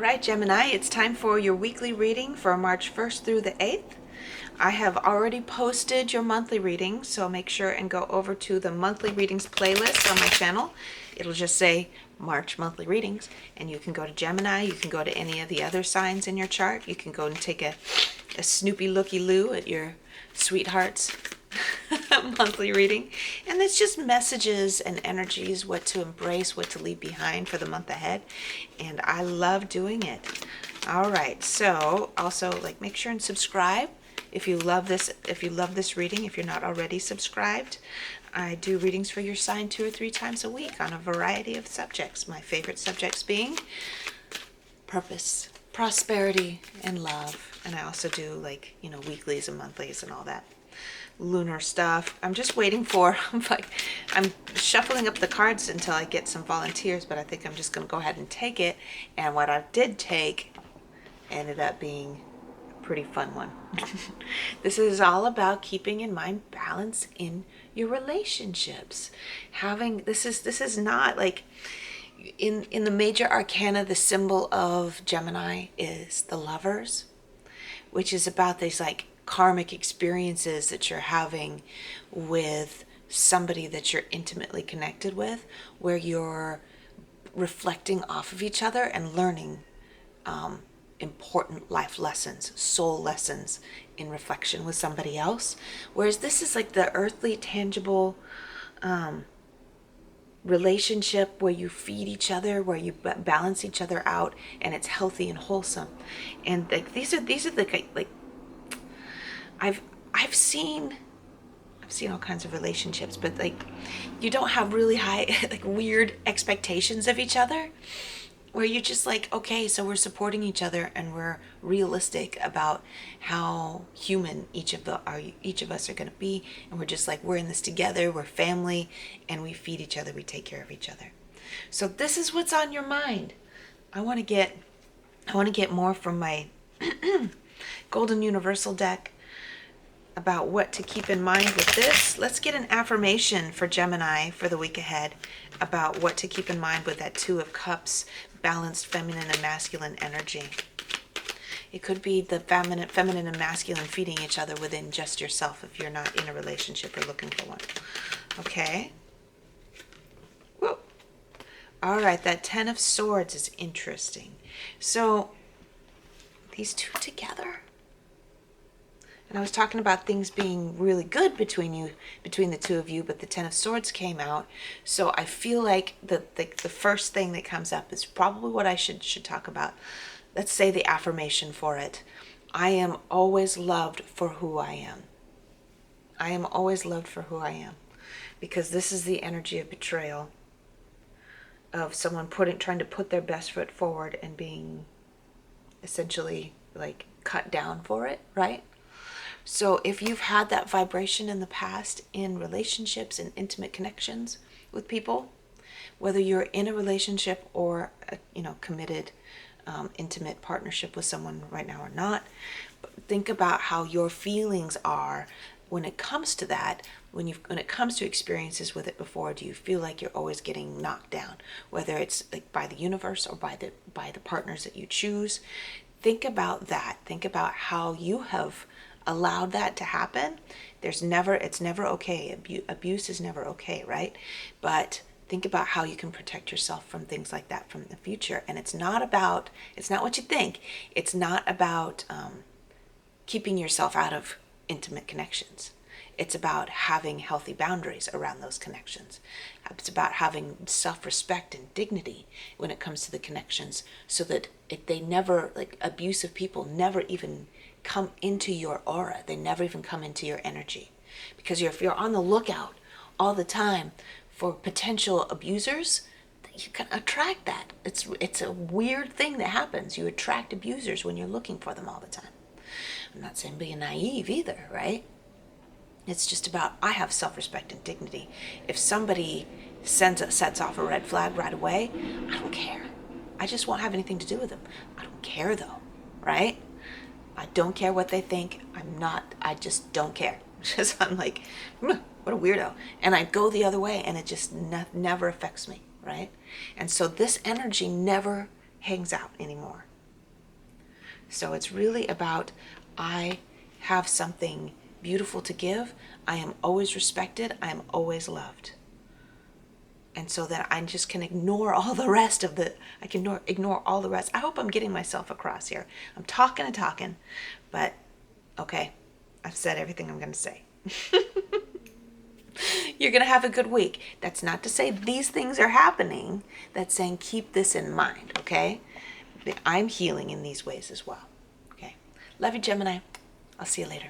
right, Gemini, it's time for your weekly reading for March 1st through the 8th. I have already posted your monthly reading, so make sure and go over to the monthly readings playlist on my channel. It'll just say March monthly readings, and you can go to Gemini, you can go to any of the other signs in your chart. You can go and take a snoopy looky loo at your sweetheart's monthly reading, and it's just messages and energies, what to embrace, what to leave behind for the month ahead, and I love doing it. All right, so also make sure and subscribe if you love this reading. If you're not already subscribed, I do readings for your sign 2 or 3 times a week on a variety of subjects, my favorite subjects being purpose, prosperity, and love. And I also do weeklies and monthlies and all that lunar stuff. I'm just waiting for, I'm shuffling up the cards until I get some volunteers, but I think I'm just going to go ahead and take it. And what I did take ended up being a pretty fun one. This is all about keeping in mind balance in your relationships. This is not like in the major arcana, the symbol of Gemini is the Lovers, which is about these karmic experiences that you're having with somebody that you're intimately connected with, where you're reflecting off of each other and learning important life lessons, soul lessons in reflection with somebody else. Whereas this is like the earthly, tangible relationship where you feed each other, where you balance each other out, and it's healthy and wholesome. And these are the I've seen all kinds of relationships, but you don't have really high weird expectations of each other, where you're just okay, so we're supporting each other and we're realistic about how human each of us are going to be, and we're just we're in this together, we're family, and we feed each other, we take care of each other. So this is what's on your mind. I want to get more from my Golden Universal deck about what to keep in mind with this. Let's get an affirmation for Gemini for the week ahead about what to keep in mind with that 2 of Cups, balanced feminine and masculine energy. It could be the feminine and masculine feeding each other within just yourself if you're not in a relationship or looking for one. Okay. Whoa. All right, that 10 of Swords is interesting. So these two together. And I was talking about things being really good between the two of you, but the 10 of Swords came out. So I feel like the first thing that comes up is probably what I should talk about. Let's say the affirmation for it. I am always loved for who I am. I am always loved for who I am. Because this is the energy of betrayal, of someone trying to put their best foot forward and being essentially cut down for it, right? So if you've had that vibration in the past in relationships and intimate connections with people, whether you're in a relationship or a committed intimate partnership with someone right now or not, think about how your feelings are when it comes to that. When it comes to experiences with it before, do you feel like you're always getting knocked down, whether it's by the universe or by the partners that you choose? Think about that. Think about how you have allowed that to happen. It's never okay. Abuse is never okay, right? But think about how you can protect yourself from things like that from the future. And it's not what you think. It's not about keeping yourself out of intimate connections. It's about having healthy boundaries around those connections. It's about having self-respect and dignity when it comes to the connections, so that they never, abusive people never even come into your aura. They never even come into your energy. Because if you're on the lookout all the time for potential abusers, you can attract that. It's a weird thing that happens. You attract abusers when you're looking for them all the time. I'm not saying being naive either, right? It's just about, I have self-respect and dignity. If somebody sets off a red flag right away, I don't care. I just won't have anything to do with them. I don't care though, right? I don't care what they think. I just don't care. I'm what a weirdo. And I go the other way, and it just never affects me, right? And so this energy never hangs out anymore. So it's really about, I have something beautiful to give. I am always respected. I am always loved. And so that I just can ignore all the rest of the, I can ignore all the rest. I hope I'm getting myself across here. I'm talking and talking, but okay, I've said everything I'm going to say. You're going to have a good week. That's not to say these things are happening. That's saying keep this in mind, okay? I'm healing in these ways as well. Okay. Love you, Gemini. I'll see you later.